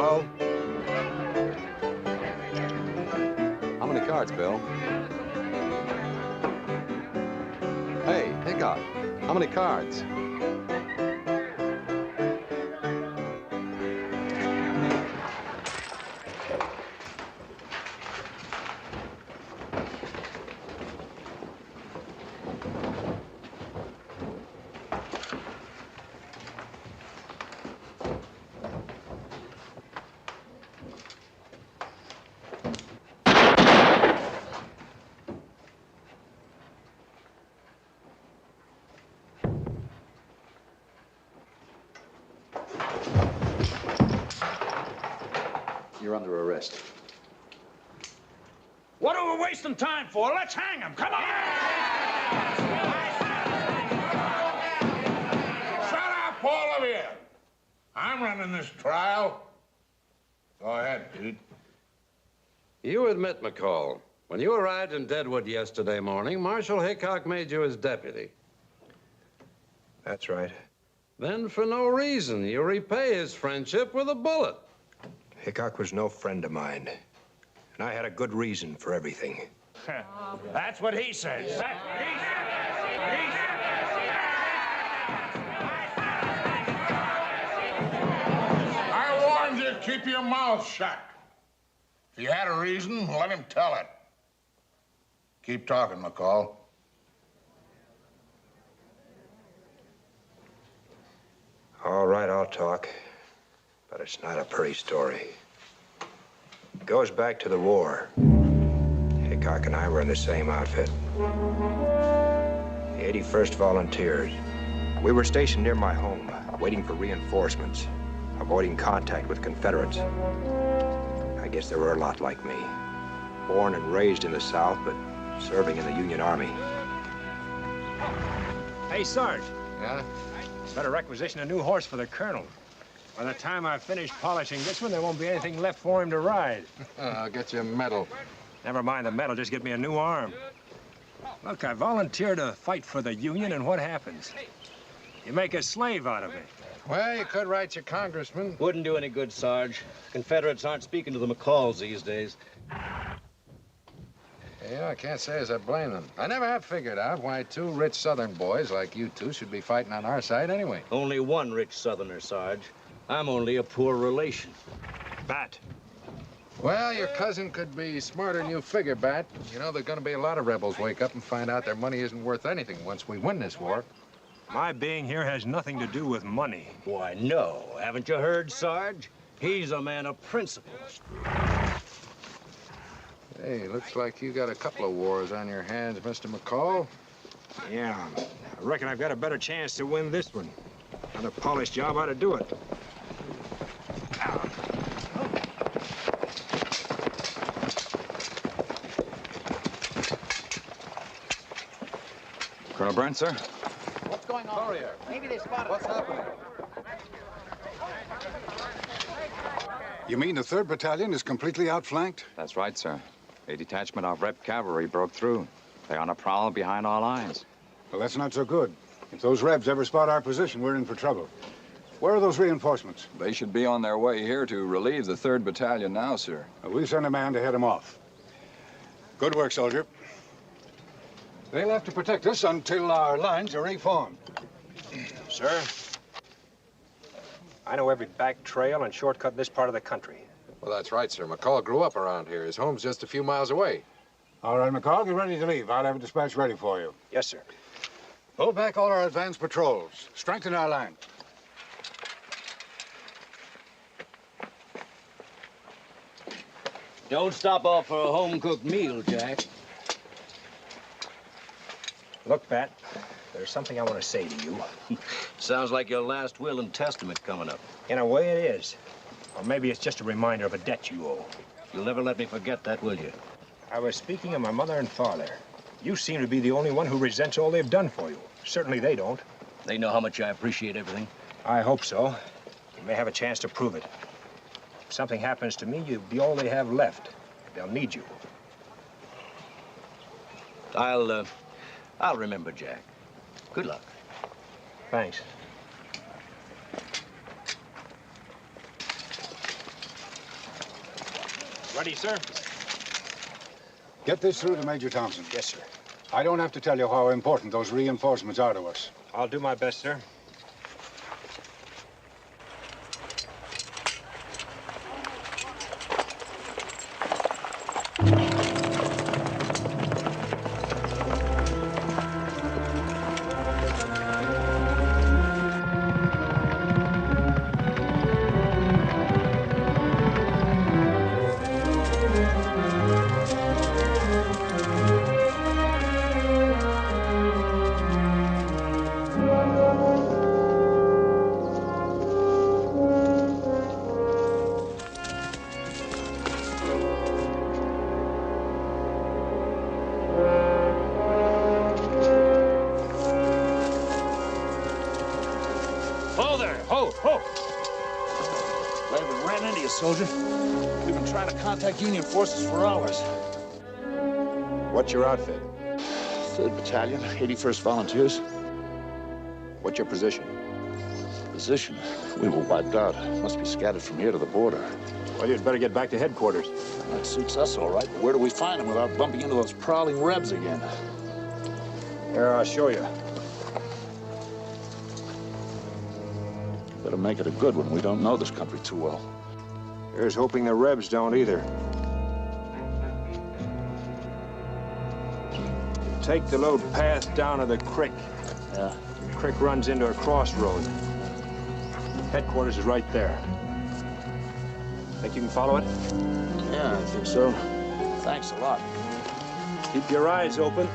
Hello? How many cards, Bill? Hey, Hickok, how many cards? You're under arrest. What are we wasting time for? Let's hang him. Come on! Shut up, all of you! I'm running this trial. Go ahead, Pete. You admit, McCall, when you arrived in Deadwood yesterday morning, Marshal Hickok made you his deputy. That's right. Then, for no reason, you repay his friendship with a bullet. Hickok was no friend of mine. And I had a good reason for everything. That's what he says. I warned you to keep your mouth shut. If you had a reason, let him tell it. Keep talking, McCall. All right, I'll talk. But it's not a pretty story. It goes back to the war. Hickok and I were in the same outfit. The 81st Volunteers. We were stationed near my home, waiting for reinforcements, avoiding contact with Confederates. I guess there were a lot like me. Born and raised in the South, but serving in the Union Army. Hey, Sarge. Yeah? Better requisition a new horse for the colonel. By the time I finish polishing this one, there won't be anything left for him to ride. I'll get you a medal. Never mind the medal, just get me a new arm. Look, I volunteer to fight for the Union, and what happens? You make a slave out of me. Well, you could write your congressman. Wouldn't do any good, Sarge. Confederates aren't speaking to the McCalls these days. Yeah, I can't say as I blame them. I never have figured out why two rich Southern boys like you two should be fighting on our side anyway. Only one rich Southerner, Sarge. I'm only a poor relation. Bat. Well, your cousin could be smarter than you figure, Bat. You know, there's gonna be a lot of rebels wake up and find out their money isn't worth anything once we win this war. My being here has nothing to do with money. Why, no. Haven't you heard, Sarge? He's a man of principle. Hey, looks like you got a couple of wars on your hands, Mr. McCall. Yeah, I reckon I've got a better chance to win this one. Another polished job ought to do it. Colonel Brent, sir? What's going on? Courier. Maybe they spotted What's happening? You mean the 3rd Battalion is completely outflanked? That's right, sir. A detachment of Rep cavalry broke through. They're on a prowl behind our lines. Well, that's not so good. If those Rebs ever spot our position, we're in for trouble. Where are those reinforcements? They should be on their way here to relieve the 3rd Battalion now, sir. Well, we'll send a man to head them off. Good work, soldier. They'll have to protect us until our lines are reformed. Sir, I know every back trail and shortcut in this part of the country. Well, that's right, sir. McCall grew up around here. His home's just a few miles away. All right, McCall, get ready to leave. I'll have a dispatch ready for you. Yes, sir. Pull back all our advanced patrols. Strengthen our line. Don't stop off for a home-cooked meal, Jack. Look, Bat, there's something I want to say to you. Sounds like your last will and testament coming up. In a way, it is. Or maybe it's just a reminder of a debt you owe. You'll never let me forget that, will you? I was speaking of my mother and father. You seem to be the only one who resents all they've done for you. Certainly they don't. They know how much I appreciate everything. I hope so. You may have a chance to prove it. If something happens to me, you'll be all they have left. They'll need you. I'll remember, Jack. Good luck. Thanks. Ready, sir? Get this through to Major Thompson. Yes, sir. I don't have to tell you how important those reinforcements are to us. I'll do my best, sir. Soldier. We've been trying to contact Union forces for hours. What's your outfit? 3rd Battalion, 81st Volunteers. What's your position? Position? We were wiped out. Must be scattered from here to the border. Well, you'd better get back to headquarters. That suits us all right, but where do we find them without bumping into those prowling Rebs again? Here, I'll show you. Better make it a good one. We don't know this country too well. Here's hoping the Rebs don't either. Take the low path down to the creek. Yeah. The creek runs into a crossroad. Headquarters is right there. Think you can follow it? Yeah, I think so. Thanks a lot. Keep your eyes open.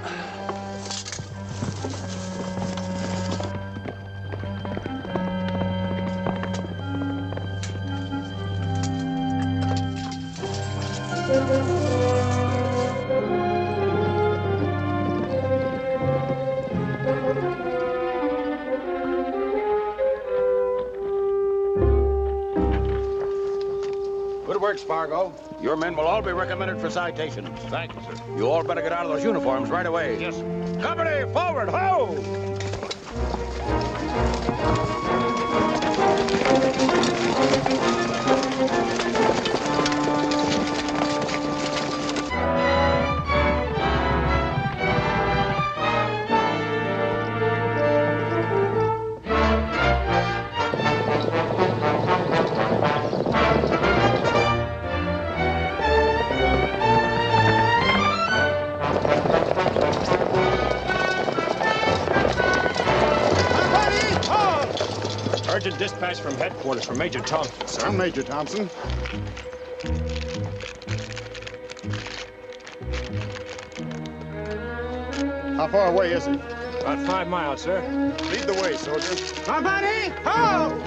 Good work, Spargo. Your men will all be recommended for citation. Thank you, sir. You all better get out of those uniforms right away. Yes, sir. Company, forward, ho! Urgent dispatch from headquarters from Major Thompson, sir. I'm Major Thompson. How far away is he? About 5 miles, sir. Lead the way, soldier. Company, ho!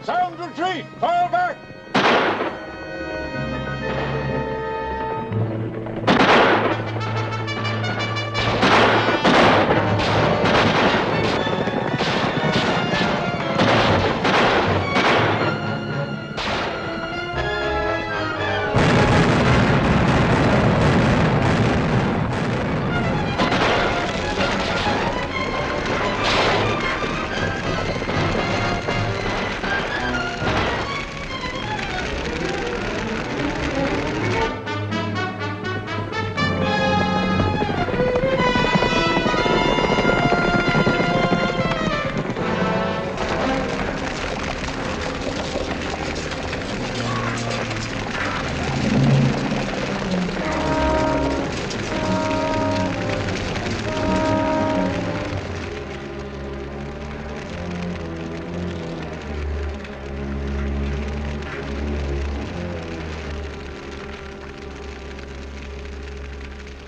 Sound retreat! Fall back!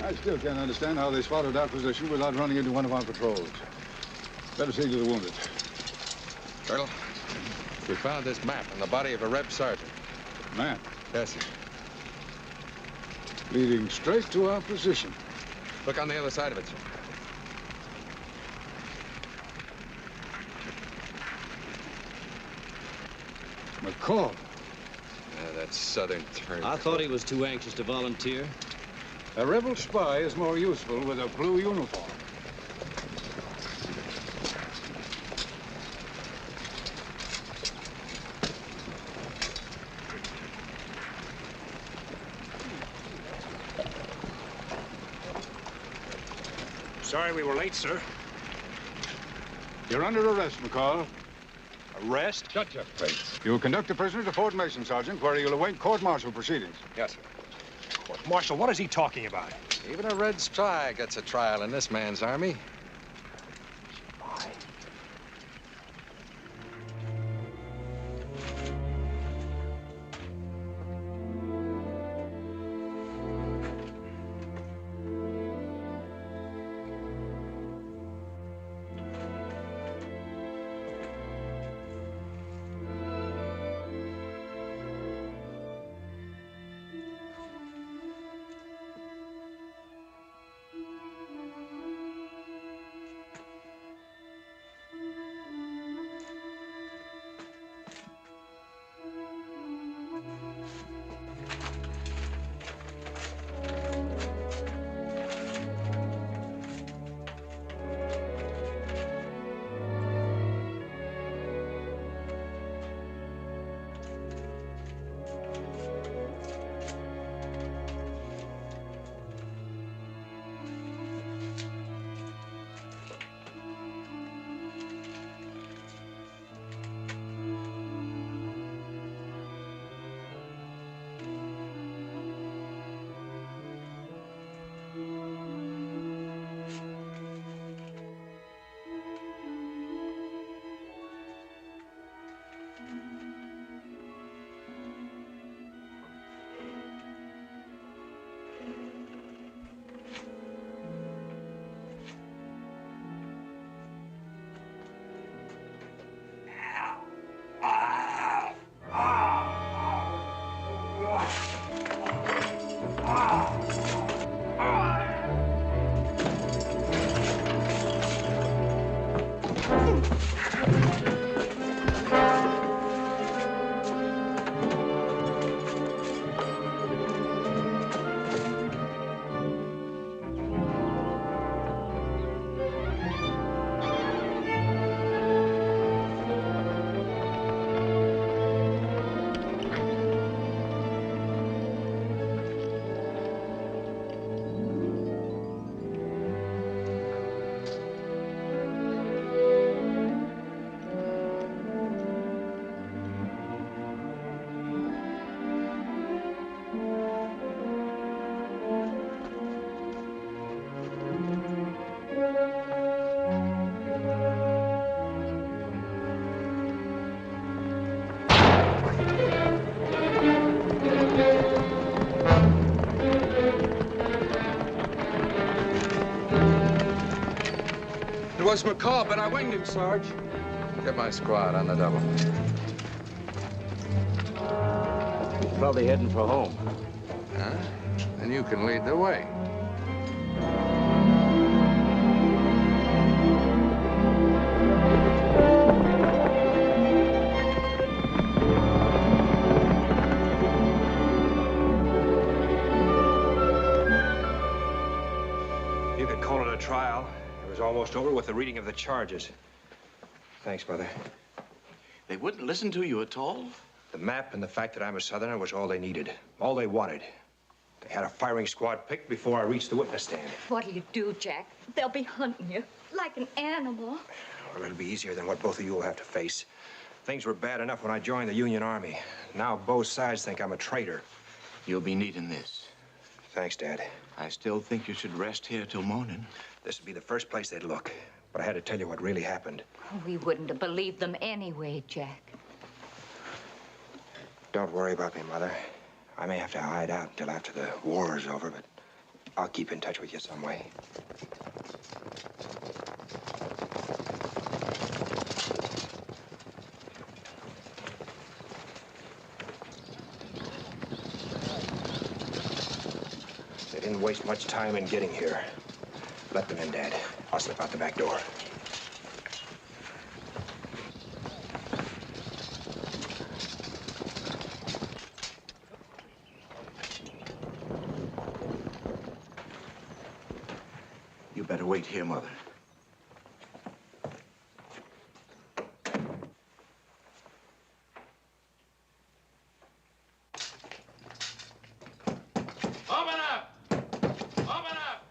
I still can't understand how they spotted our position without running into one of our patrols. Better see to the wounded. Colonel, we found this map in the body of a Reb sergeant. Man, Yes, sir. leading straight to our position. Look on the other side of it, sir. McCall. That southern turn. I thought he was too anxious to volunteer. A rebel spy is more useful with a blue uniform. Sorry we were late, sir. You're under arrest, McCall. Arrest? Shut your face. You'll conduct the prisoner to Fort Mason, Sergeant, where you'll await court-martial proceedings. Yes, sir. Marshal, what is he talking about? Even a red spy gets a trial in this man's army. It was McCall, but I winged him, Sarge. Get my squad on the double. He's probably heading for home. Huh? Then you can lead the way. You could call it a trial. It was almost over with the reading of the charges. Thanks, Mother. They wouldn't listen to you at all? The map and the fact that I'm a Southerner was all they needed, all they wanted. They had a firing squad picked before I reached the witness stand. What'll you do, Jack? They'll be hunting you like an animal. Well, it'll be easier than what both of you will have to face. Things were bad enough when I joined the Union Army. Now both sides think I'm a traitor. You'll be needing this. Thanks, Dad. I still think you should rest here till morning. This would be the first place they'd look. But I had to tell you what really happened. We wouldn't have believed them anyway, Jack. Don't worry about me, Mother. I may have to hide out until after the war is over, but I'll keep in touch with you some way. Didn't waste much time in getting here. Let them in, Dad. I'll slip out the back door. You better wait here, Mother. Open up! Open up!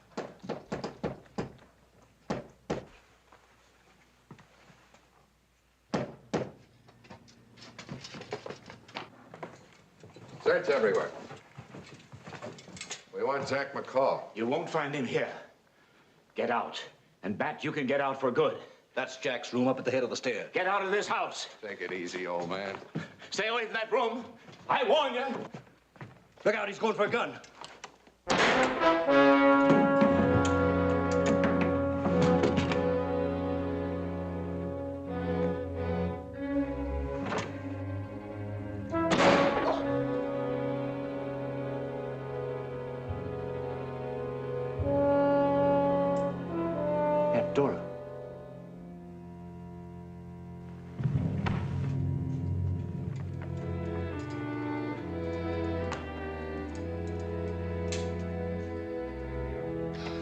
Search everywhere. We want Jack McCall. You won't find him here. Get out. And Bat, you can get out for good. That's Jack's room up at the head of the stairs. Get out of this house. Take it easy, old man. Stay away from that room. I warn you. Look out, he's going for a gun. Aunt Dora.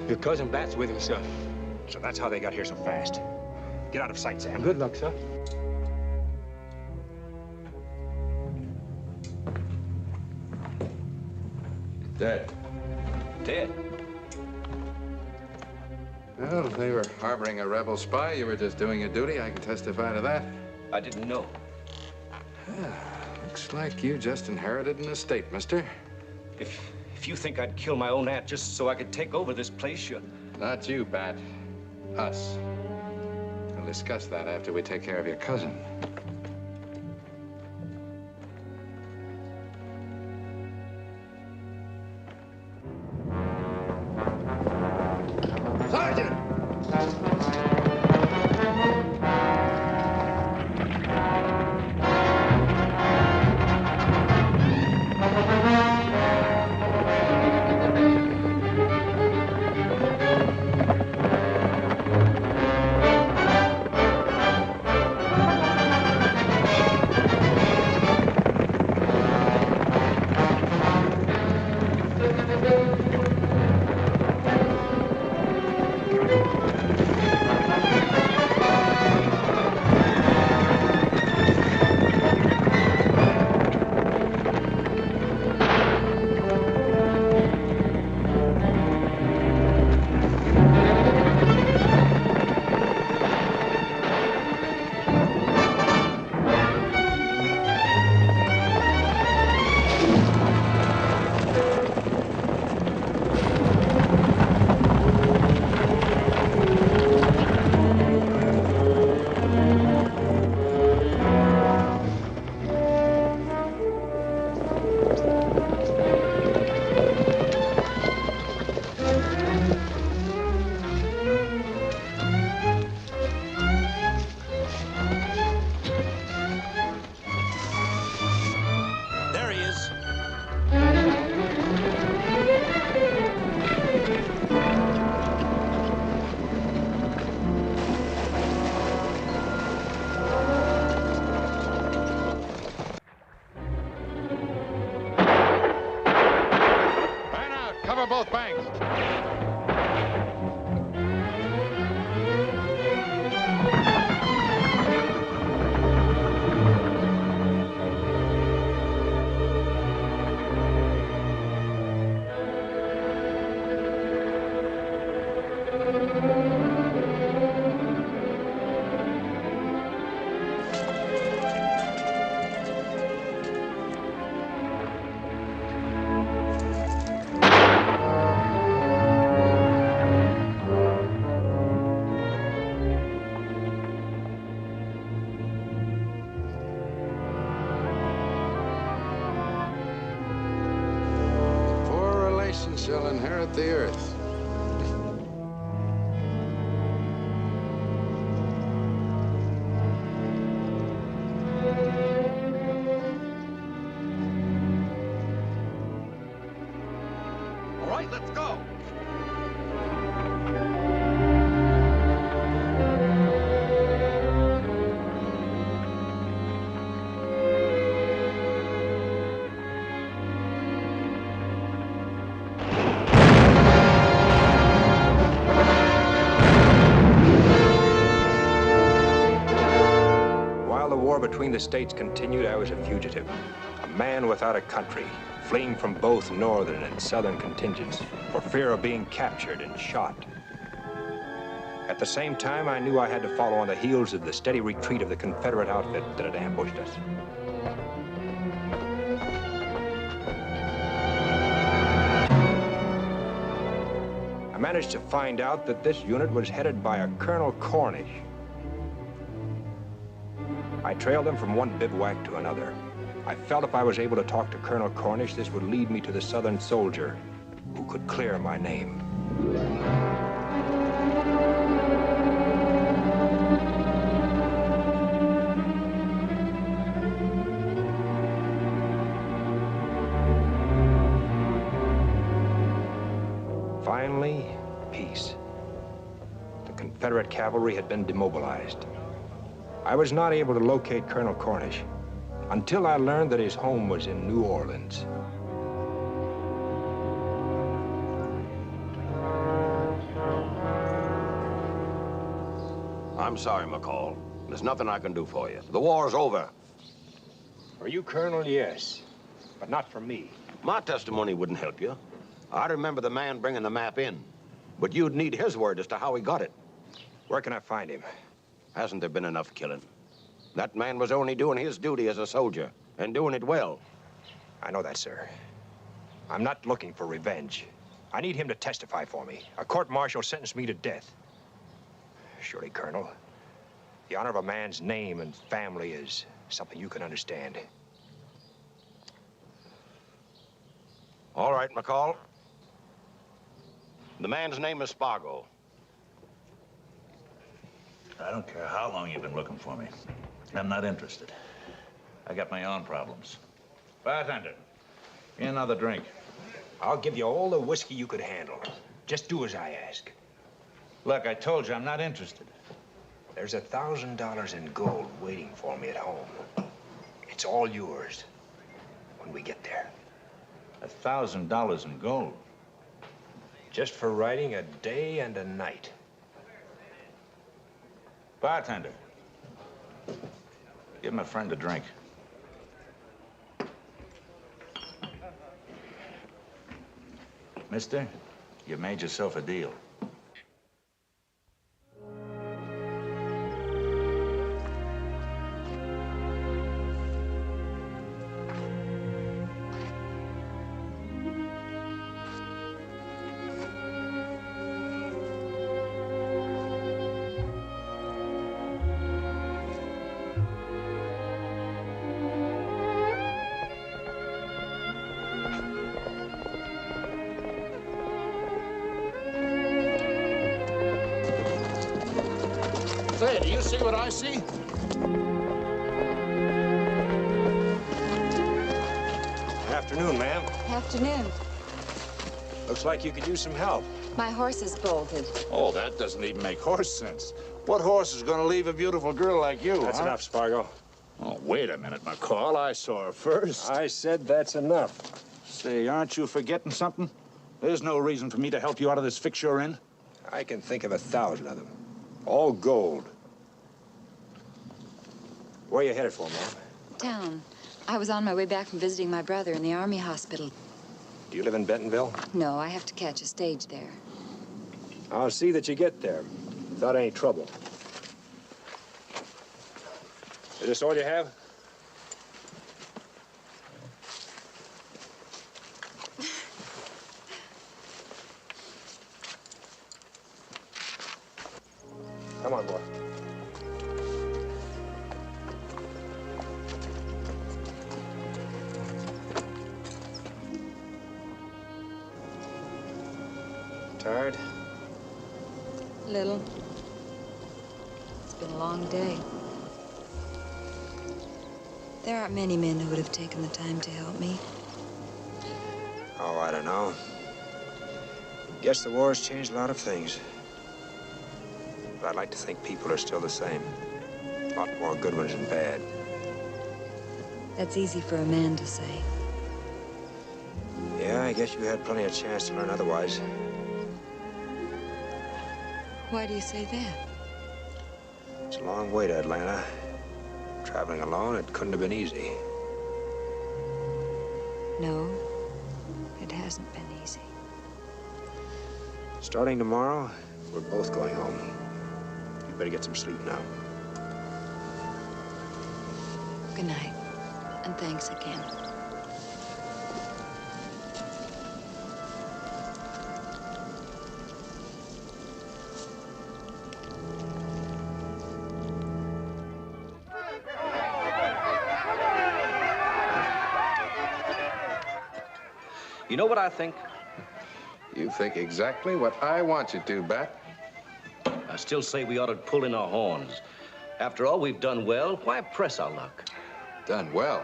Your cousin Bat's with him, sir. So that's how they got here so fast. Get out of sight, Sam. Good luck, sir. Dead. Dead. Well, if they were harboring a rebel spy, you were just doing your duty. I can testify to that. I didn't know. Looks like you just inherited an estate, mister. If you think I'd kill my own aunt just so I could take over this place, you... Not you, Bat. Us. We'll discuss that after we take care of your cousin. Sergeant! Cover both banks. Shall inherit the earth. All right, let's go. Between the states continued, I was a fugitive, a man without a country, fleeing from both northern and southern contingents for fear of being captured and shot. At the same time, I knew I had to follow on the heels of the steady retreat of the Confederate outfit that had ambushed us. I managed to find out that this unit was headed by a Colonel Cornish. I trailed them from one bivouac to another. I felt if I was able to talk to Colonel Cornish, this would lead me to the Southern soldier who could clear my name. Finally, peace. The Confederate cavalry had been demobilized. I was not able to locate Colonel Cornish until I learned that his home was in New Orleans. I'm sorry, McCall. There's nothing I can do for you. The war's over. For you, Colonel, yes, but not for me. My testimony wouldn't help you. I remember the man bringing the map in, but you'd need his word as to how he got it. Where can I find him? Hasn't there been enough killing? That man was only doing his duty as a soldier, and doing it well. I know that, sir. I'm not looking for revenge. I need him to testify for me. A court-martial sentenced me to death. Surely, Colonel, the honor of a man's name and family is something you can understand. All right, McCall. The man's name is Spargo. I don't care how long you've been looking for me. I'm not interested. I got my own problems. Bartender, give me another drink. I'll give you all the whiskey you could handle. Just do as I ask. Look, I told you I'm not interested. There's $1,000 in gold waiting for me at home. It's all yours when we get there. $1,000 in gold? Just for riding a day and a night. Bartender, give my friend a drink. Mister, you made yourself a deal. Say, do you see what I see? Afternoon, ma'am. Afternoon. Looks like you could use some help. My horse is bolted. Oh, that doesn't even make horse sense. What horse is going to leave a beautiful girl like you, That's enough, Spargo. Oh, wait a minute, McCall. I saw her first. I said that's enough. Say, aren't you forgetting something? There's no reason for me to help you out of this fix you're in. I can think of 1,000 of them. All gold. Where are you headed for, ma'am? Town. I was on my way back from visiting my brother in the Army hospital. Do you live in Bentonville? No, I have to catch a stage there. I'll see that you get there without any trouble. Is this all you have? Come on, boy. Tired? Little. It's been a long day. There aren't many men who would have taken the time to help me. Oh, I don't know. Guess the war's changed a lot of things. But I'd like to think people are still the same. A lot more good ones than bad. That's easy for a man to say. Yeah, I guess you had plenty of chance to learn otherwise. Why do you say that? It's a long way to Atlanta. Traveling alone, it couldn't have been easy. No, it hasn't been easy. Starting tomorrow, we're both going home. You better get some sleep now. Good night, and thanks again. You know what I think? You think exactly what I want you to, Bat. I still say we ought to pull in our horns. After all, we've done well. Why press our luck? Done well.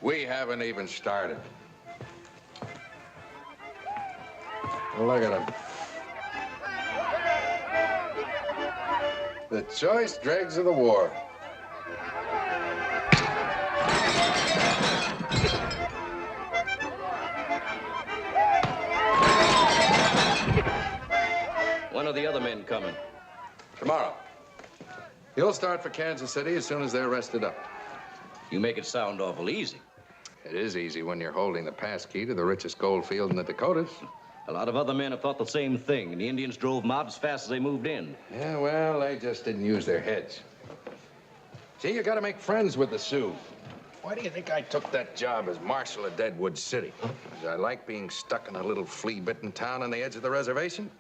We haven't even started. Look at them. The choice dregs of the war. When are the other men coming? Tomorrow. You'll start for Kansas City as soon as they're rested up. You make it sound awful easy. It is easy when you're holding the pass key to the richest gold field in the Dakotas. A lot of other men have thought the same thing, and the Indians drove them out as fast as they moved in. Yeah, well, they just didn't use their heads. See, you gotta make friends with the Sioux. Why do you think I took that job as marshal of Deadwood City? Did I like being stuck in a little flea-bitten town on the edge of the reservation?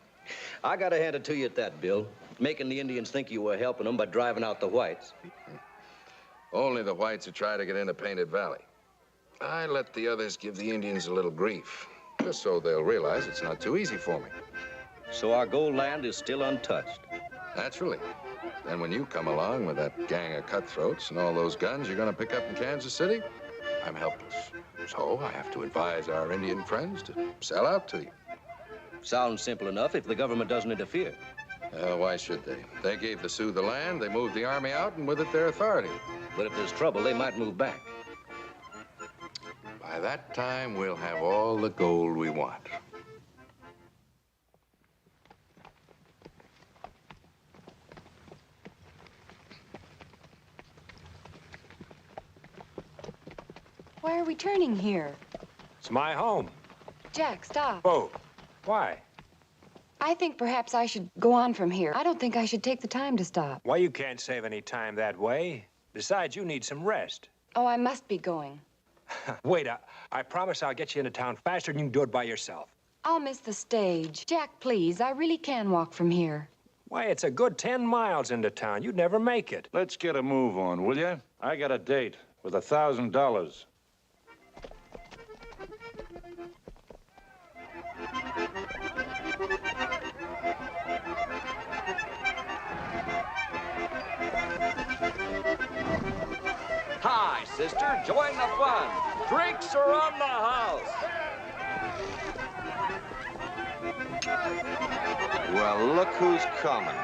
I gotta hand it to you at that, Bill. Making the Indians think you were helping them by driving out the whites. Only the whites who try to get into Painted Valley. I let the others give the Indians a little grief, just so they'll realize it's not too easy for me. So our gold land is still untouched. Naturally. Then when you come along with that gang of cutthroats and all those guns you're gonna pick up in Kansas City, I'm helpless. So I have to advise our Indian friends to sell out to you. Sounds simple enough if the government doesn't interfere. Why should they? They gave the Sioux the land, they moved the army out, and with it their authority. But if there's trouble, they might move back. By that time, we'll have all the gold we want. Why are we turning here? It's my home. Jack, stop. Whoa. Why? I think perhaps I should go on from here. I don't think I should take the time to stop. Why, you can't save any time that way. Besides, you need some rest. Oh, I must be going. Wait, I promise I'll get you into town faster than you can do it by yourself. I'll miss the stage. Jack, please, I really can walk from here. Why, it's a good 10 miles into town. You'd never make it. Let's get a move on, will you? I got a date with $1,000. Hi, sister. Join the fun. Drinks are on the house. Well, look who's coming.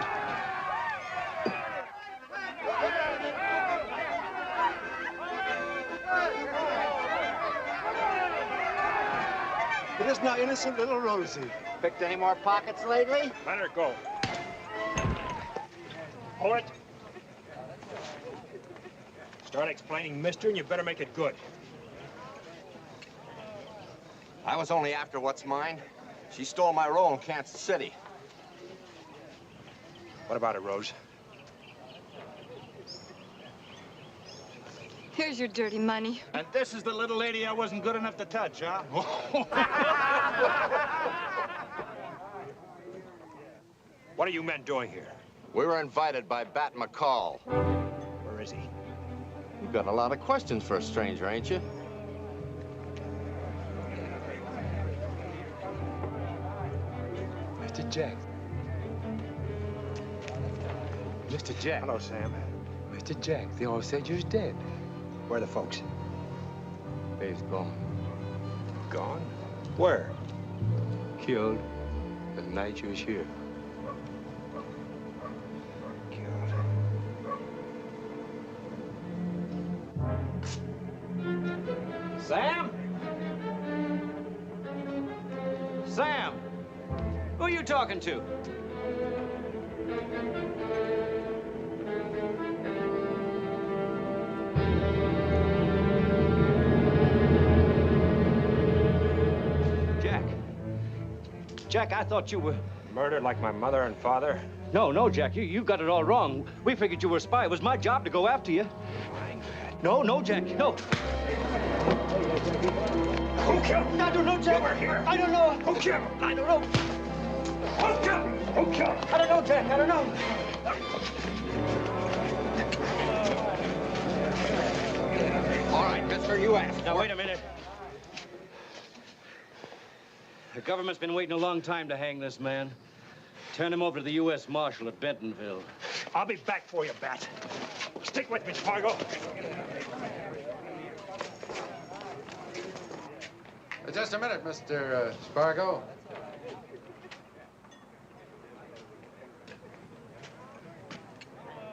It is now innocent little Rosie. Picked any more pockets lately? Let her go. Hold it. Start explaining, mister, and you better make it good. I was only after what's mine. She stole my role in Kansas City. What about it, Rose? Here's your dirty money. And this is the little lady I wasn't good enough to touch, huh? What are you men doing here? We were invited by Bat McCall. Where is he? You've got a lot of questions for a stranger, ain't you? Mr. Jack. Mr. Jack. Hello, Sam. Mr. Jack, they all said you was dead. Where are the folks? They's gone. Gone? Where? Killed. The night you was here. Sam? Sam? Who are you talking to? Jack, I thought you were... Murdered like my mother and father? No, Jack, you got it all wrong. We figured you were a spy. It was my job to go after you. No, Jack, no. Who killed him? I don't know, Jack. You were here. I don't know. Who killed him? I don't know. Who killed him? Who killed him? I don't know, Jack. I don't know. All right, mister, you asked. Now, wait a minute. The government's been waiting a long time to hang this man. Turn him over to the U.S. Marshal at Bentonville. I'll be back for you, Bat. Stick with me, Spargo. Just a minute, Mr. Spargo.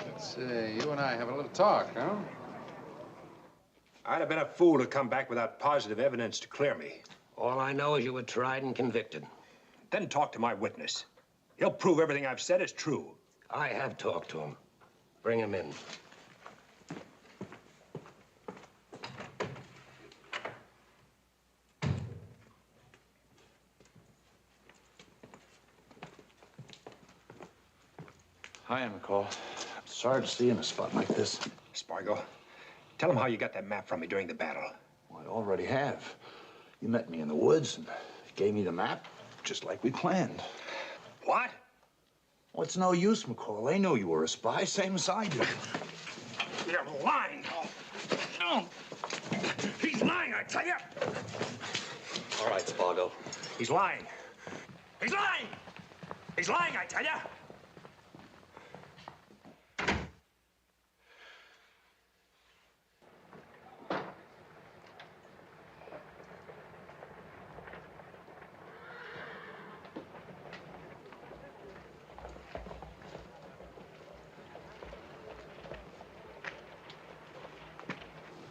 Let's see, you and I have a little talk, huh? I'd have been a fool to come back without positive evidence to clear me. All I know is you were tried and convicted. Then talk to my witness. He'll prove everything I've said is true. I have talked to him. Bring him in. Hi, McCall. I'm sorry to see you in a spot like this. Spargo, tell him how you got that map from me during the battle. Well, I already have. You met me in the woods and gave me the map, just like we planned. What? Well, it's no use, McCall. They know you were a spy, same as I do. You're lying. No. He's lying, I tell you. All right, Spargo. He's lying. He's lying. He's lying, I tell you.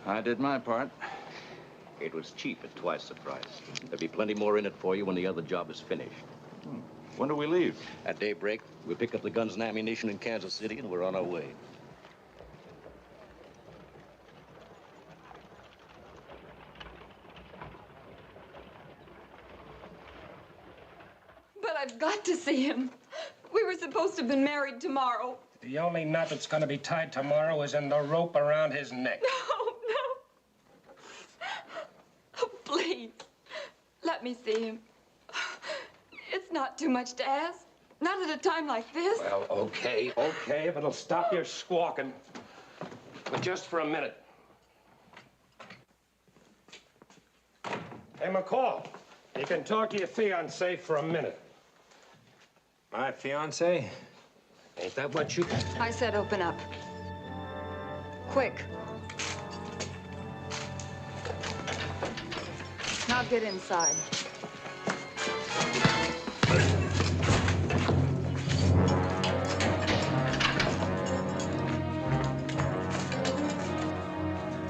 I did my part. It was cheap at twice the price. There'll be plenty more in it for you when the other job is finished. When do we leave? At daybreak, we'll pick up the guns and ammunition in Kansas City, and we're on our way. But I've got to see him. We were supposed to have been married tomorrow. The only knot that's going to be tied tomorrow is in the rope around his neck. No. Oh, please. Let me see him. It's not too much to ask. Not at a time like this. Well, okay. Okay, if it'll stop your squawking. But just for a minute. Hey, McCall, you can talk to your fiancée for a minute. My fiancée? Ain't that what you... I said open up. Quick. Now get inside.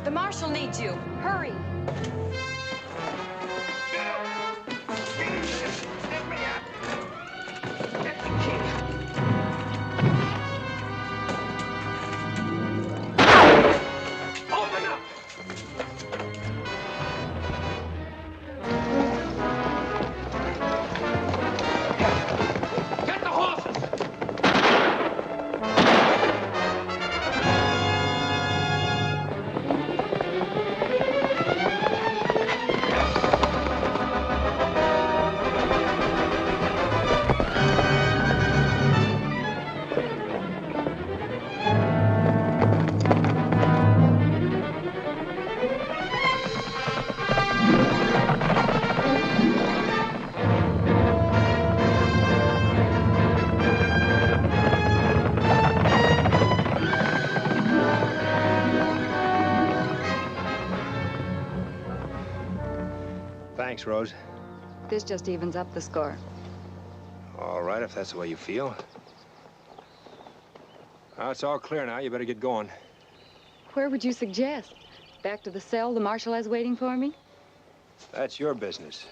The marshal needs you. Hurry. Thanks, Rose. This just evens up the score. All right, if that's the way you feel. Well, it's all clear now. You better get going. Where would you suggest? Back to the cell the marshal has waiting for me? That's your business.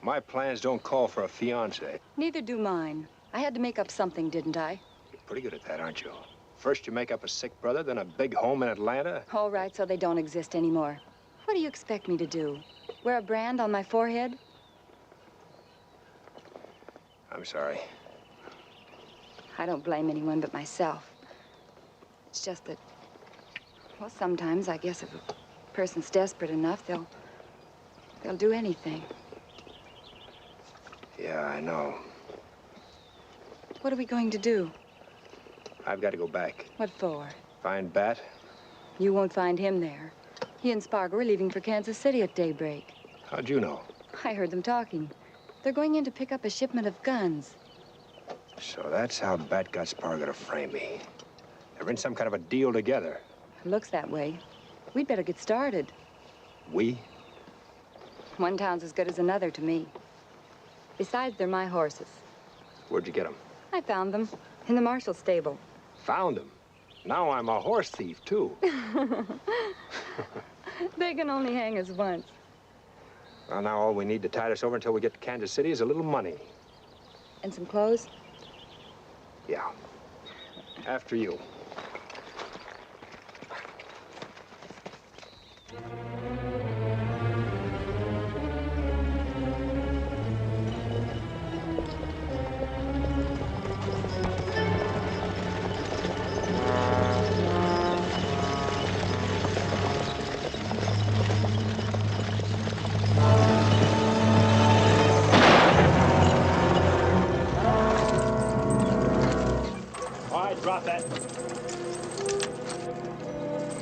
My plans don't call for a fiancé. Neither do mine. I had to make up something, didn't I? You're pretty good at that, aren't you? First you make up a sick brother, then a big home in Atlanta. All right, so they don't exist anymore. What do you expect me to do? Wear a brand on my forehead? I'm sorry. I don't blame anyone but myself. It's just that, well, sometimes I guess if a person's desperate enough, they'll do anything. Yeah, I know. What are we going to do? I've got to go back. What for? Find Bat. You won't find him there. He and Spargo are leaving for Kansas City at daybreak. How'd you know? I heard them talking. They're going in to pick up a shipment of guns. So that's how Bat got Spargo to frame me. They're in some kind of a deal together. Looks that way. We'd better get started. We? One town's as good as another to me. Besides, they're my horses. Where'd you get them? I found them in the marshal's stable. Found them? Now I'm a horse thief, too. They can only hang us once. Well, now all we need to tide us over until we get to Kansas City is a little money. And some clothes? Yeah. After you. Drop that.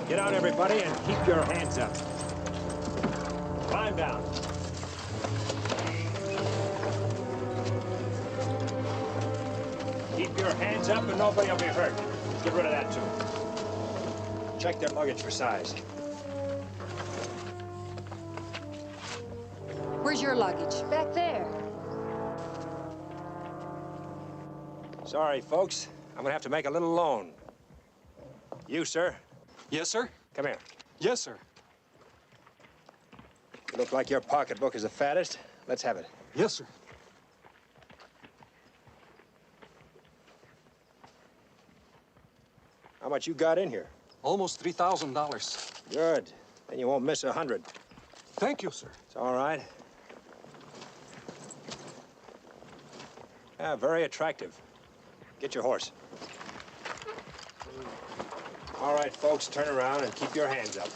Get out, everybody, and keep your hands up. Climb down. Keep your hands up and nobody will be hurt. Get rid of that, too. Check their luggage for size. Where's your luggage? Back there. Sorry, folks. I'm gonna have to make a little loan. You, sir? Yes, sir? Come here. Yes, sir. You look like your pocketbook is the fattest. Let's have it. Yes, sir. How much you got in here? Almost $3,000. Good. Then you won't miss 100. Thank you, sir. It's all right. Yeah, very attractive. Get your horse. All right, folks, turn around and keep your hands up.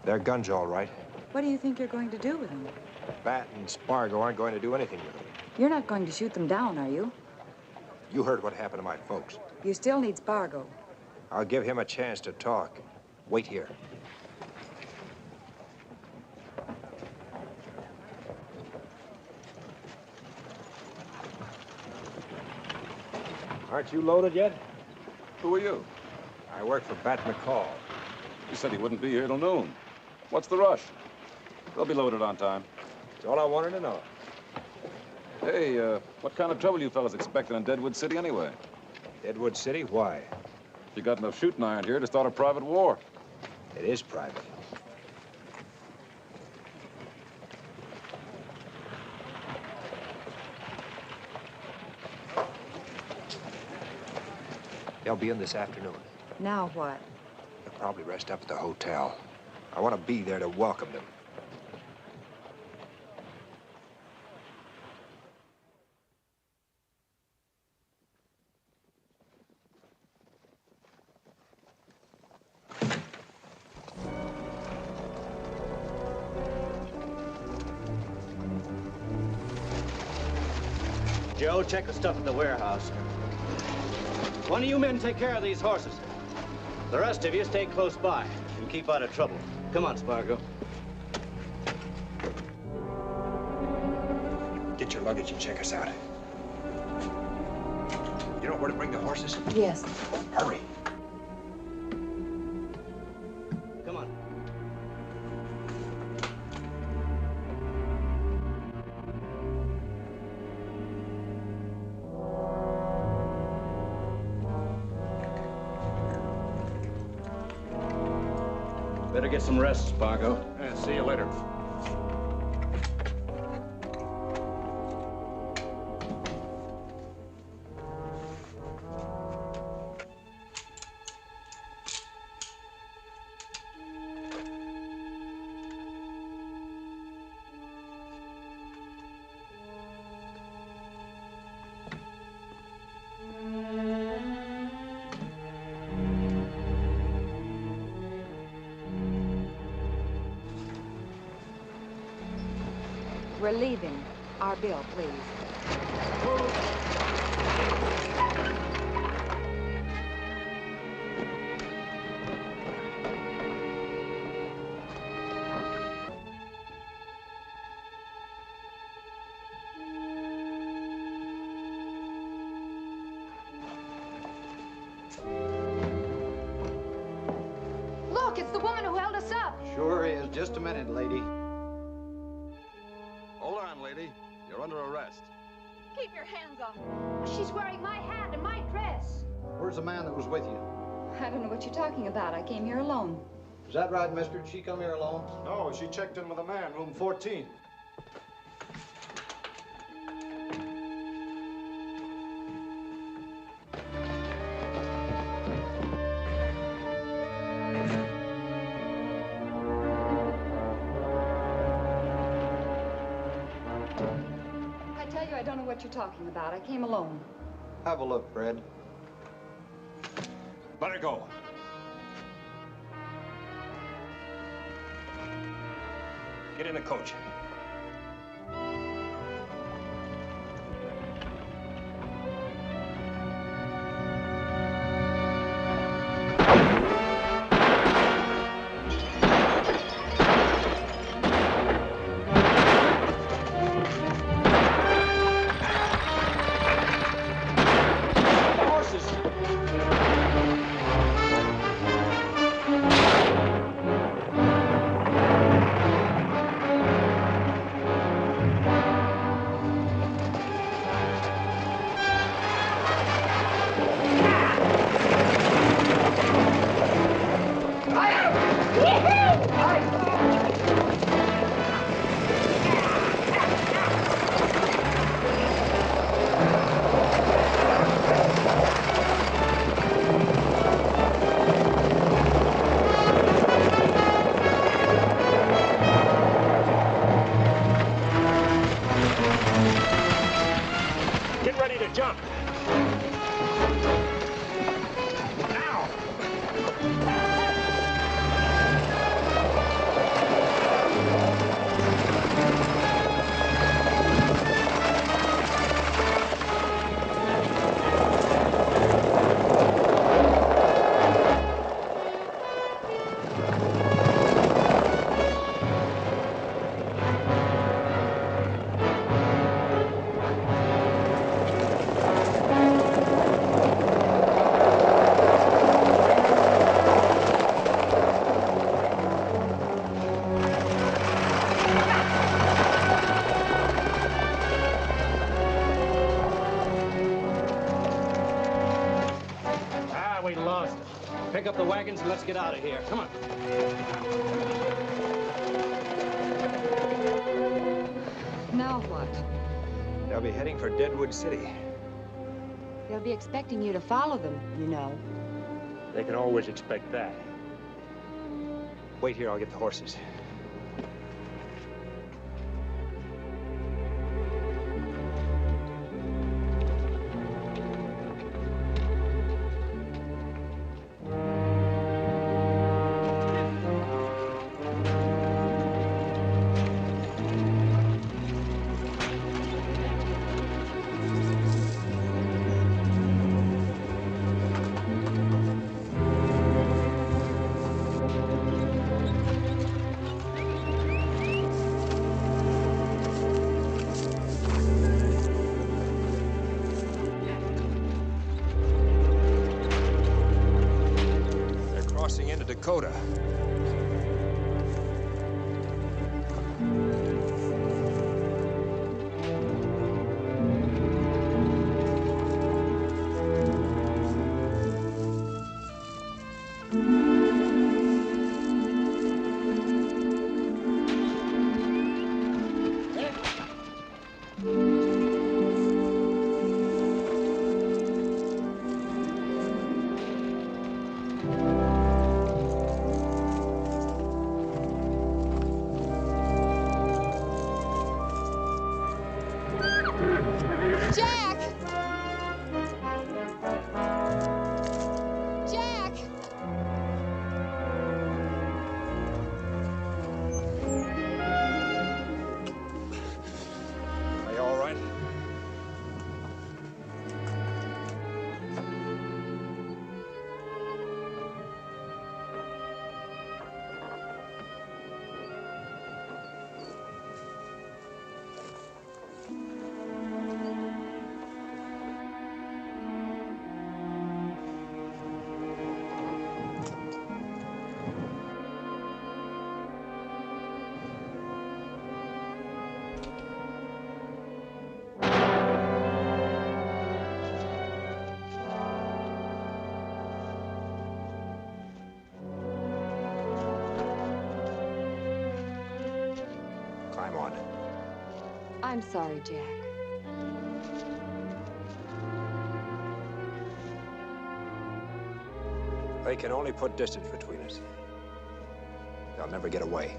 They're guns, all right. What do you think you're going to do with them? Bat and Spargo aren't going to do anything with them. You're not going to shoot them down, are you? You heard what happened to my folks. You still need Spargo. I'll give him a chance to talk. Wait here. Aren't you loaded yet? Who are you? I work for Bat McCall. He said he wouldn't be here till noon. What's the rush? They'll be loaded on time. That's all I wanted to know. Hey, what kind of trouble you fellas expecting in Deadwood City anyway? Deadwood City? Why? You got enough shooting iron here to start a private war. It is private. They'll be in this afternoon. Now what? They'll probably rest up at the hotel. I want to be there to welcome them. Joe, check the stuff in the warehouse. One of you men take care of these horses. The rest of you stay close by and keep out of trouble. Come on, Spargo. Get your luggage and check us out. You know where to bring the horses? Yes. Hurry. Come on. Better get some rest, Spargo. Yeah, see you later. We're leaving. Our bill, please. Look, it's the woman who held us up. Sure is. Just a minute, lady. Hold on, lady. You're under arrest. Keep your hands off. She's wearing my hat and my dress. Where's the man that was with you? I don't know what you're talking about. I came here alone. Is that right, mister? Did she come here alone? No, she checked in with a man, room 14. I tell you, I don't know what you're talking about. I came alone. Have a look, Fred. Let her go. Get in the coach. Get ready to jump. We lost it. Pick up the wagons and let's get out of here. Come on. Now what? They'll be heading for Deadwood City. They'll be expecting you to follow them, you know. They can always expect that. Wait here, I'll get the horses. Dakota. Jack! Jack! Are you all right? Climb on. I'm sorry, Jack. They can only put distance between us. They'll never get away.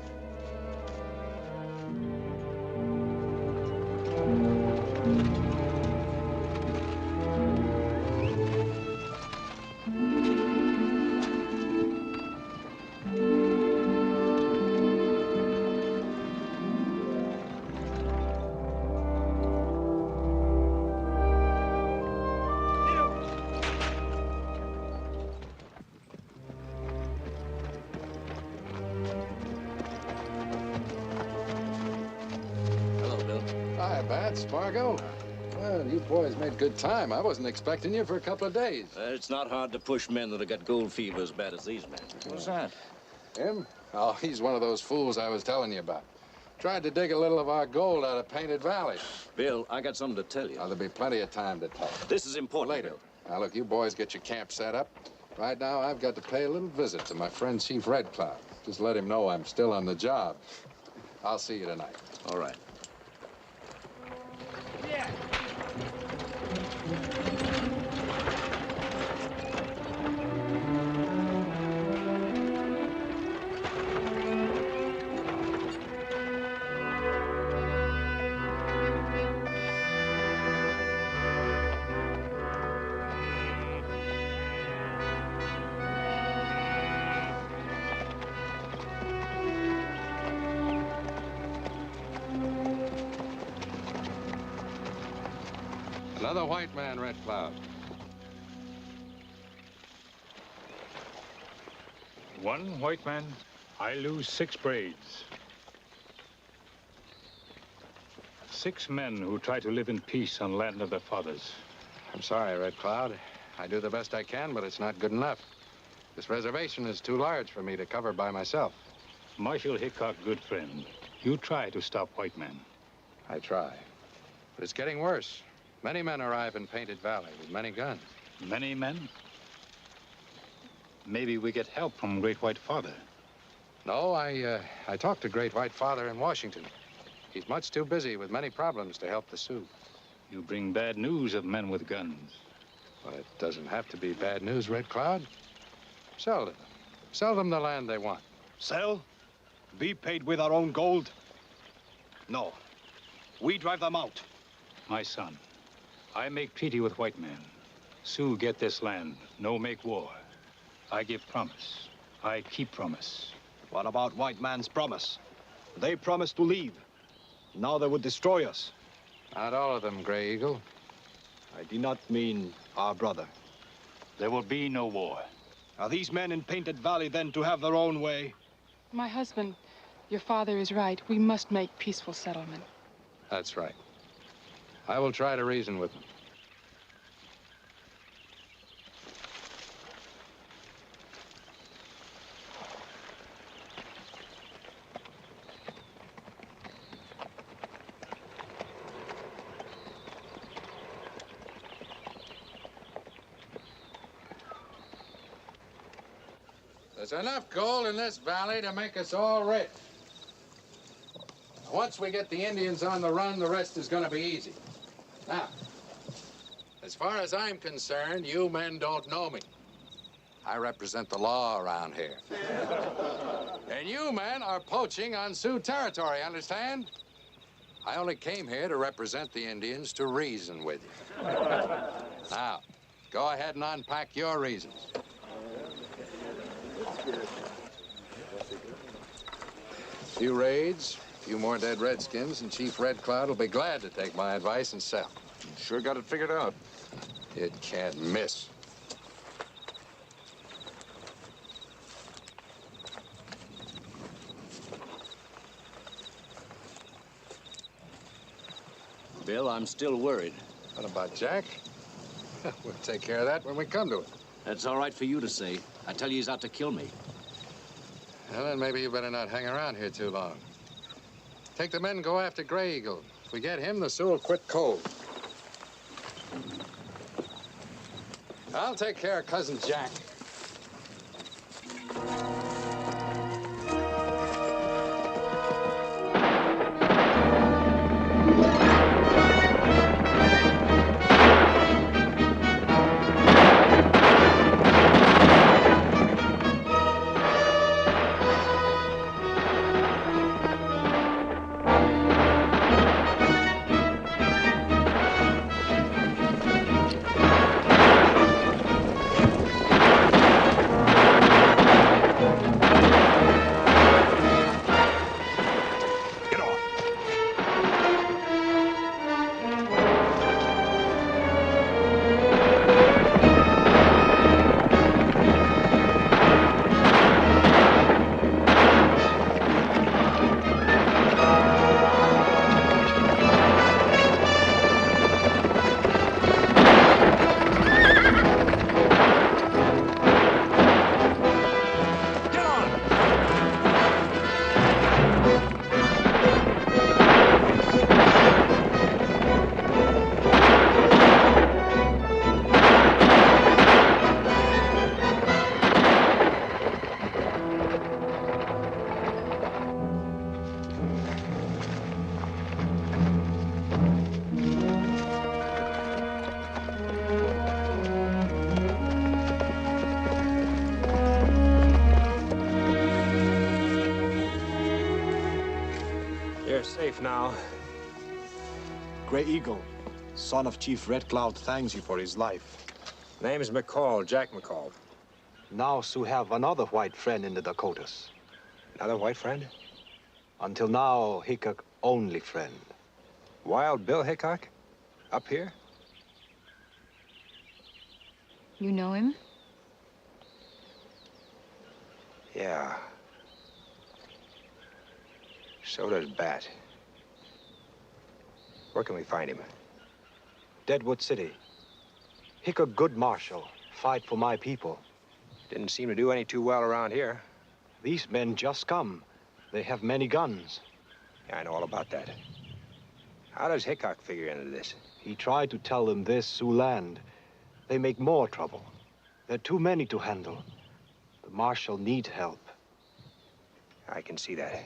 Hi, Bat, Spargo. Well, you boys made good time. I wasn't expecting you for a couple of days. It's not hard to push men that have got gold fever as bad as these men. What's that? Him? Oh, he's one of those fools I was telling you about. Tried to dig a little of our gold out of Painted Valley. Bill, I got something to tell you. Now, there'll be plenty of time to talk. This is important, Later. Bill. Now, look, you boys get your camp set up. Right now, I've got to pay a little visit to my friend Chief Red Cloud. Just let him know I'm still on the job. I'll see you tonight. All right. Another white man, Red Cloud. One white man, I lose 6 braids. 6 men who try to live in peace on land of their fathers. I'm sorry, Red Cloud. I do the best I can, but it's not good enough. This reservation is too large for me to cover by myself. Marshal Hickok, good friend, you try to stop white men. I try. But it's getting worse. Many men arrive in Painted Valley with many guns. Many men? Maybe we get help from Great White Father. No, I talked to Great White Father in Washington. He's much too busy with many problems to help the Sioux. You bring bad news of men with guns. Well, it doesn't have to be bad news, Red Cloud. Sell to them. Sell them the land they want. Sell? Be paid with our own gold? No. We drive them out. My son, I make treaty with white men. Sioux get this land, no make war. I give promise. I keep promise. What about white man's promise? They promised to leave. Now they would destroy us. Not all of them, Gray Eagle. I do not mean our brother. There will be no war. Are these men in Painted Valley then to have their own way? My husband, your father is right. We must make peaceful settlement. That's right. I will try to reason with them. There's enough gold in this valley to make us all rich. Once we get the Indians on the run, the rest is going to be easy. Now, as far as I'm concerned, you men don't know me. I represent the law around here. And you men are poaching on Sioux territory, understand? I only came here to represent the Indians, to reason with you. Now, go ahead and unpack your reasons. A few raids, a few more dead redskins, and Chief Red Cloud will be glad to take my advice and sell. You sure got it figured out. It can't miss. Bill, I'm still worried. What about Jack? We'll take care of that when we come to it. That's all right for you to say. I tell you, he's out to kill me. Well, then maybe you better not hang around here too long. Take the men and go after Gray Eagle. If we get him, the Sioux will quit cold. I'll take care of Cousin Jack. Safe now. Gray Eagle, son of Chief Red Cloud, thanks you for his life. Name is McCall, Jack McCall. Now Sioux have another white friend in the Dakotas. Another white friend? Until now, Hickok only friend. Wild Bill Hickok? Up here? You know him? Yeah. So does Bat. Where can we find him? Deadwood City. Hickok good marshal. Fight for my people. Didn't seem to do any too well around here. These men just come. They have many guns. Yeah, I know all about that. How does Hickok figure into this? He tried to tell them this Sioux land. They make more trouble. There are too many to handle. The marshal needs help. I can see that.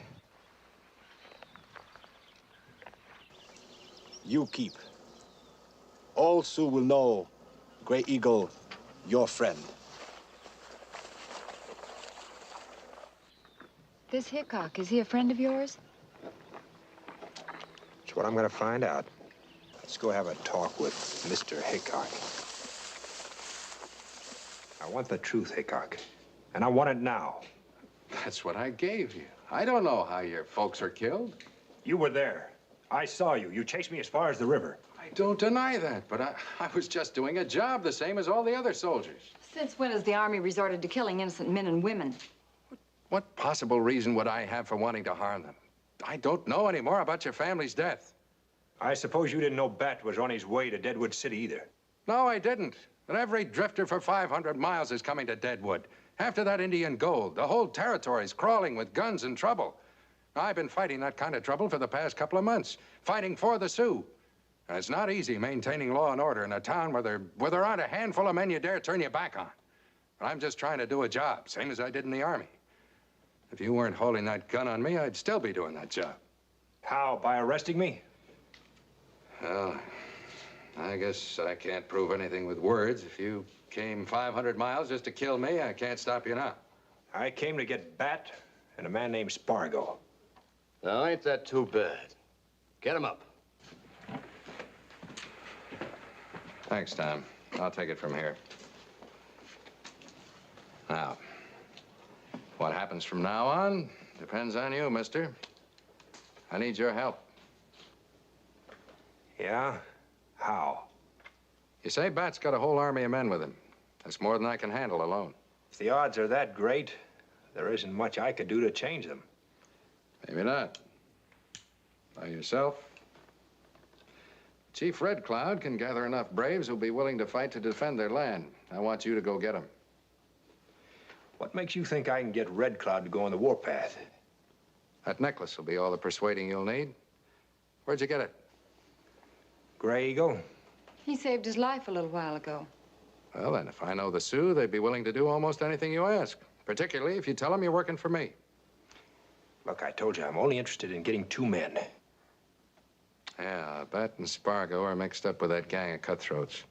You keep. All Sioux will know, Gray Eagle, your friend. This Hickok, is he a friend of yours? That's what I'm gonna find out. Let's go have a talk with Mr. Hickok. I want the truth, Hickok. And I want it now. That's what I gave you. I don't know how your folks are killed. You were there. I saw you. You chased me as far as the river. I don't deny that, but I was just doing a job the same as all the other soldiers. Since when has the Army resorted to killing innocent men and women? What possible reason would I have for wanting to harm them? I don't know any more about your family's death. I suppose you didn't know Bat was on his way to Deadwood City either. No, I didn't. And every drifter for 500 miles is coming to Deadwood. After that Indian gold, the whole territory's crawling with guns and trouble. I've been fighting that kind of trouble for the past couple of months, fighting for the Sioux. And it's not easy maintaining law and order in a town where there aren't a handful of men you dare turn your back on. But I'm just trying to do a job, same as I did in the Army. If you weren't holding that gun on me, I'd still be doing that job. How, by arresting me? Well, I guess I can't prove anything with words. If you came 500 miles just to kill me, I can't stop you now. I came to get Bat and a man named Spargo. Now, ain't that too bad? Get him up. Thanks, Tom. I'll take it from here. Now, what happens from now on depends on you, mister. I need your help. Yeah? How? You say Bat's got a whole army of men with him. That's more than I can handle alone. If the odds are that great, there isn't much I could do to change them. Maybe not. By yourself? Chief Red Cloud can gather enough braves who'll be willing to fight to defend their land. I want you to go get them. What makes you think I can get Red Cloud to go on the warpath? That necklace will be all the persuading you'll need. Where'd you get it? Gray Eagle? He saved his life a little while ago. Well, then, if I know the Sioux, they'd be willing to do almost anything you ask, particularly if you tell them you're working for me. Look, I told you, I'm only interested in getting 2 men. Yeah, Bat and Spargo are mixed up with that gang of cutthroats.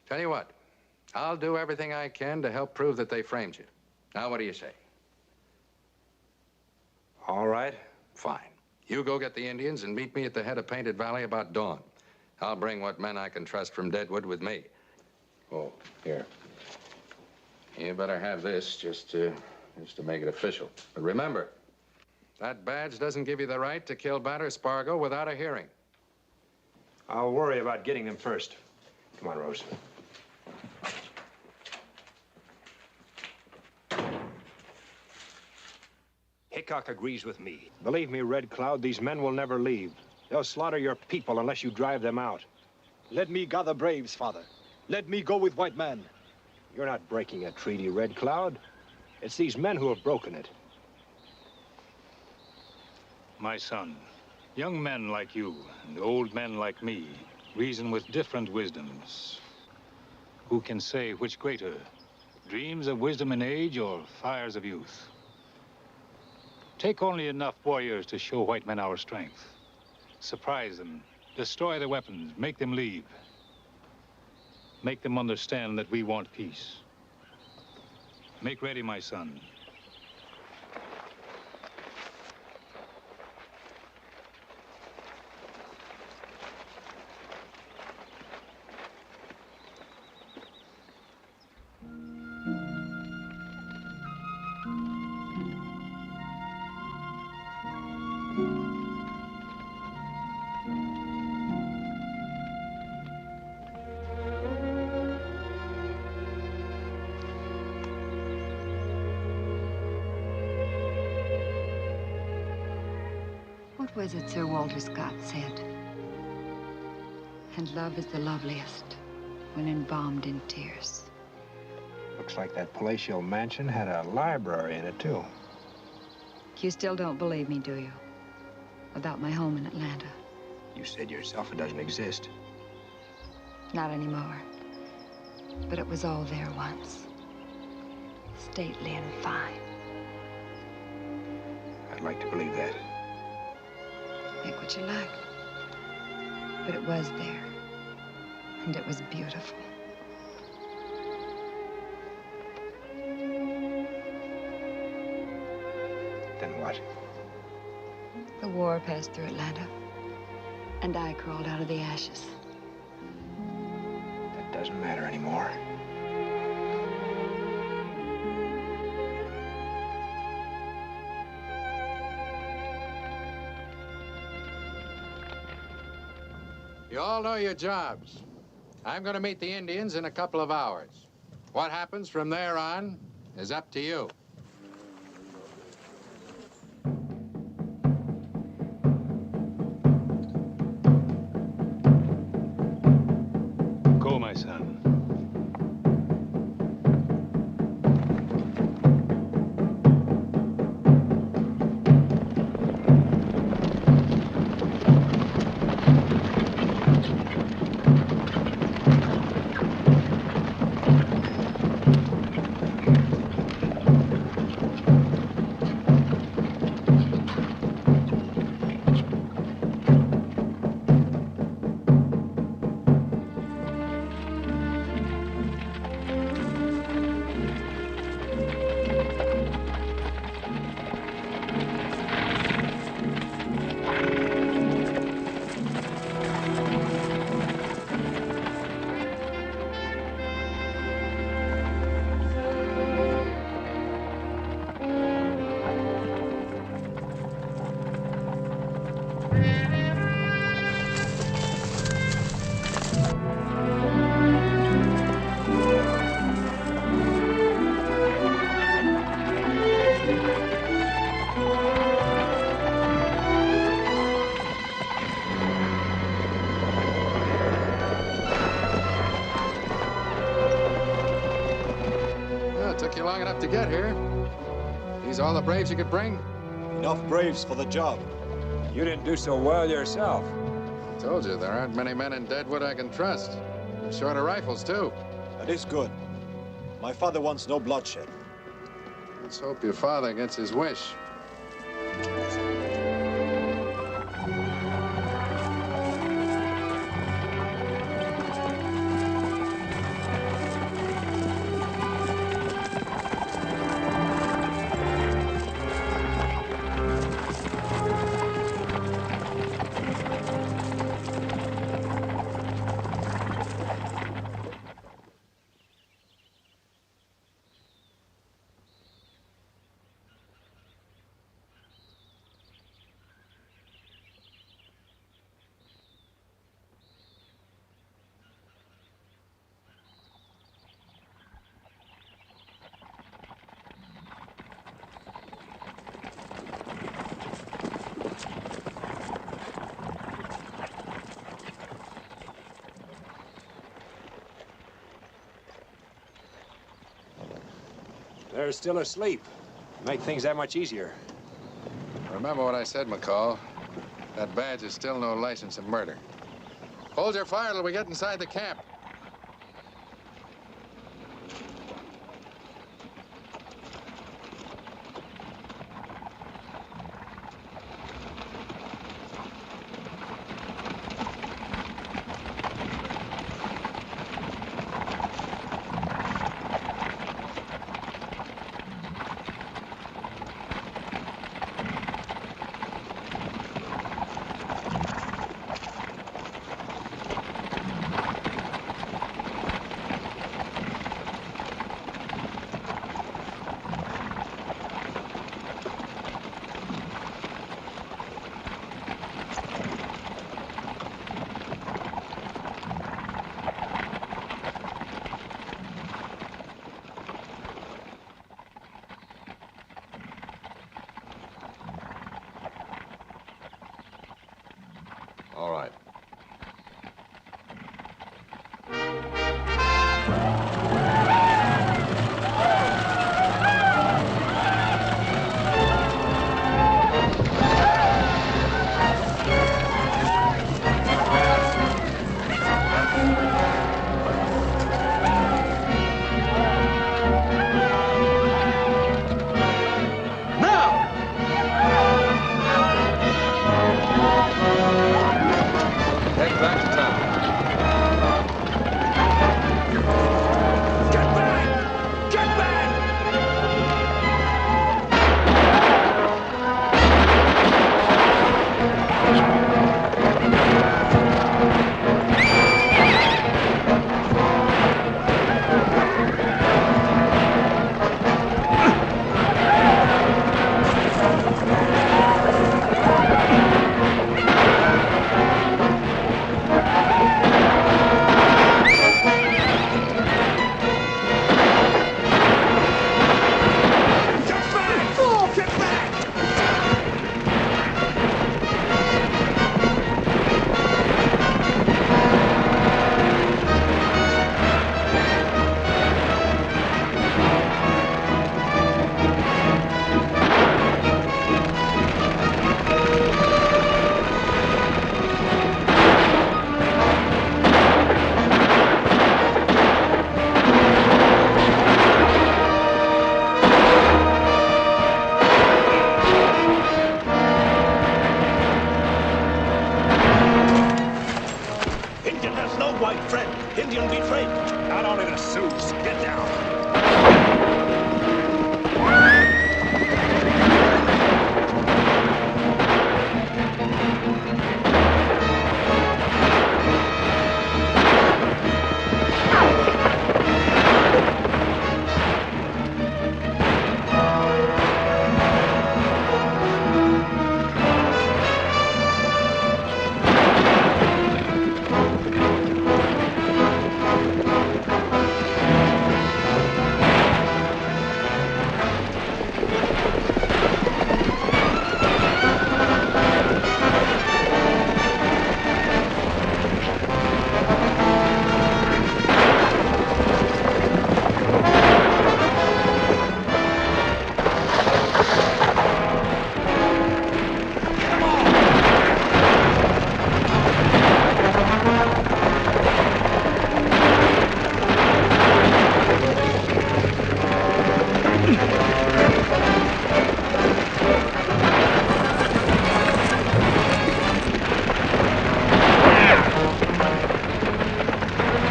Tell you what, I'll do everything I can to help prove that they framed you. Now, what do you say? All right. Fine. You go get the Indians and meet me at the head of Painted Valley about dawn. I'll bring what men I can trust from Deadwood with me. Oh, here. You better have this just to make it official. But remember, that badge doesn't give you the right to kill Bat or Spargo without a hearing. I'll worry about getting them first. Come on, Rose. Hickok agrees with me. Believe me, Red Cloud, these men will never leave. They'll slaughter your people unless you drive them out. Let me gather braves, Father. Let me go with white men. You're not breaking a treaty, Red Cloud. It's these men who have broken it. My son, young men like you and old men like me reason with different wisdoms. Who can say which greater, dreams of wisdom in age or fires of youth? Take only enough warriors to show white men our strength. Surprise them, destroy their weapons, make them leave. Make them understand that we want peace. Make ready, my son. What was it Sir Walter Scott said? And love is the loveliest when embalmed in tears. Looks like that palatial mansion had a library in it, too. You still don't believe me, do you? About my home in Atlanta? You said yourself it doesn't exist. Not anymore. But it was all there once. Stately and fine. I'd like to believe that. Think what you like. But it was there. And it was beautiful. Then what? The war passed through Atlanta. And I crawled out of the ashes. That doesn't matter anymore. You all know your jobs. I'm going to meet the Indians in a couple of hours. What happens from there on is up to you. Go, my son. took you long enough to get here. These all the braves you could bring? Enough braves for the job. You didn't do so well yourself. I told you, there aren't many men in Deadwood I can trust. I'm short of rifles, too. That is good. My father wants no bloodshed. Let's hope your father gets his wish. They're still asleep. Make things that much easier. Remember what I said, McCall. That badge is still no license of murder. Hold your fire till we get inside the camp. All right.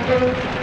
Hickok!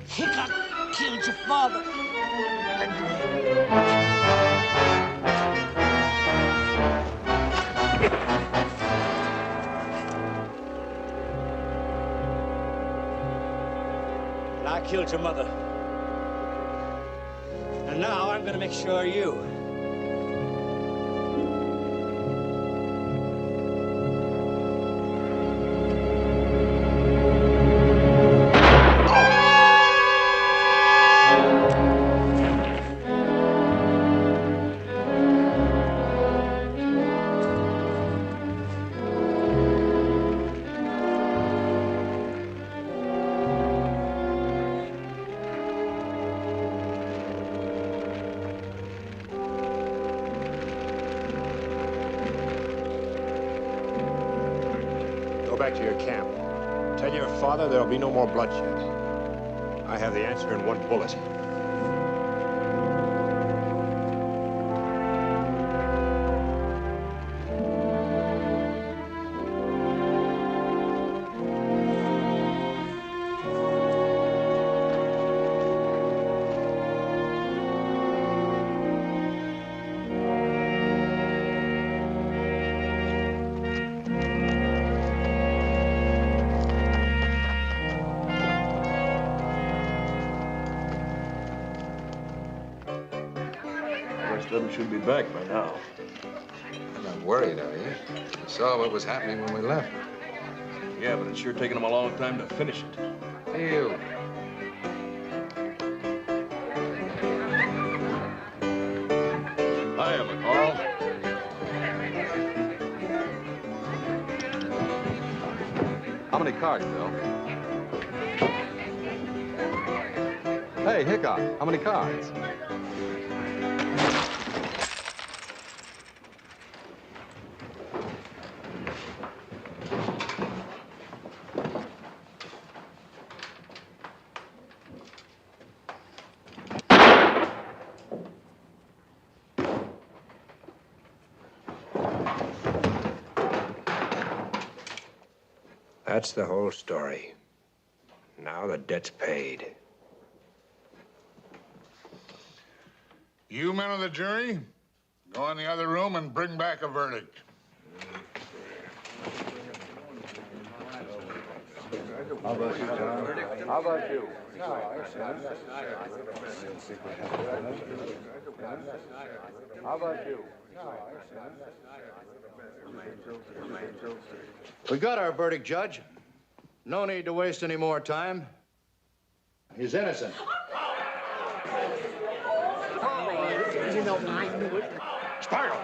Hickok killed your father. And I killed your mother. And now I'm gonna make sure you. Go back to your camp. Tell your father there'll be no more bloodshed. I have the answer in one bullet. Them should be back by now. You're not worried, are you? You saw what was happening when we left. Yeah, but it's sure taken them a long time to finish it. Hey, you. Hiya, McCall. How many cards, Bill? Hey, Hickok, how many cards? That's the whole story. Now the debt's paid. You men of the jury, go in the other room and bring back a verdict. How about you, John? How about you? How about you? We got our verdict, Judge. No need to waste any more time. He's innocent. You know, I knew it. Spargo!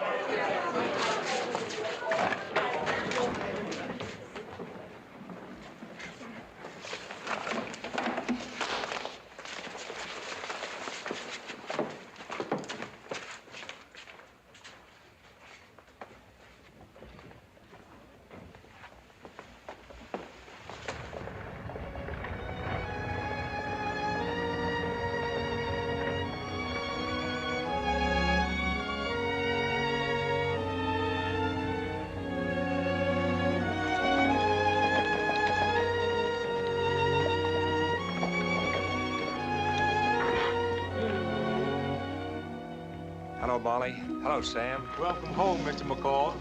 Hello, Molly. Hello, Sam. Welcome home, Mr. McCall.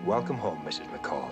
Welcome home, Mrs. McCall.